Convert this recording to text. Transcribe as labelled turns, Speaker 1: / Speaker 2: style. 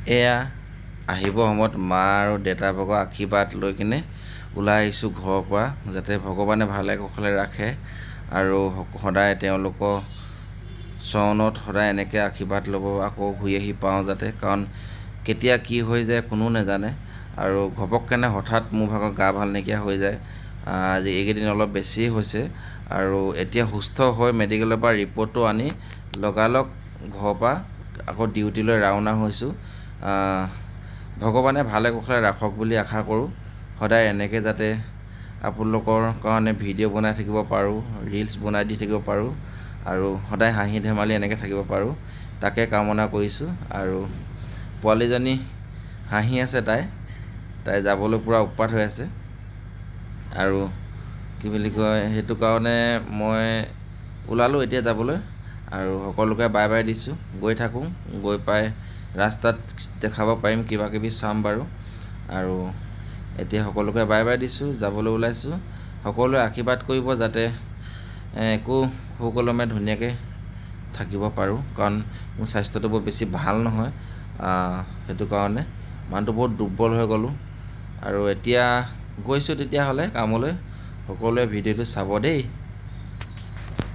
Speaker 1: এয়া আহিব সময়ত মা আৰু দেউতাৰ ভাগৰ আশীৰ্বাদ লৈ কিনে ওলাই আহিছোঁ ঘৰৰ পৰা, যাতে ভগৱানে ভালে কুশলে ৰাখে আৰু সদায় তেওঁলোকৰ চৰণত সদায় এনেকৈ আশীৰ্বাদ ল'ব, আকৌ ঘূৰি আহি পাওঁ যাতে, কাৰণ কেতিয়া কি হৈ যায় কোনো নাজানে। আৰু ঘপককেনে হঠাৎ মোৰ ভাগৰ গা ভাল নাইকিয়া হৈ যায়। আজি এইকেইদিন অলপ বেছি হৈছে আৰু এতিয়া সুস্থ হৈ মেডিকেলৰ পৰা ৰিপৰ্টটো আনি লগালগ ঘৰৰ পৰা আকৌ ডিউটিলৈ ৰাওনা হৈছোঁ। ভগৱানে ভালে কুশলে ৰাখক বুলি আশা কৰোঁ। সদায় এনেকৈ যাতে আপোনালোকৰ কাৰণে ভিডিঅ' বনাই থাকিব পাৰোঁ, ৰিলছ বনাই দি থাকিব পাৰোঁ আৰু সদায় হাঁহি ধেমালি এনেকৈ থাকিব পাৰোঁ, তাকে কামনা কৰিছোঁ। আৰু পোৱালীজনী হাঁহি আছে, তাই যাবলৈ পূৰা উৎপাত হৈ আছে। আৰু কি বুলি কয়, সেইটো কাৰণে মই ওলালোঁ এতিয়া যাবলৈ আৰু সকলোকে বাই বাই দিছোঁ। গৈ থাকোঁ, গৈ পাই ৰাস্তাত দেখাব পাৰিম, কিবা কিবি চাম বাৰু। আৰু এতিয়া সকলোকে বাই বাই দিছোঁ, যাবলৈ ওলাইছোঁ। সকলোৱে আশীৰ্বাদ কৰিব যাতে একো সুকলমে ধুনীয়াকৈ থাকিব পাৰোঁ, কাৰণ মোৰ স্বাস্থ্যটো বৰ বেছি ভাল নহয়। সেইটো কাৰণে মানুহটো বহুত দুৰ্বল হৈ গ'লোঁ। আৰু এতিয়া গৈছোঁ তেতিয়াহ'লে কামলৈ। সকলোৱে ভিডিঅ'টো চাব দেই।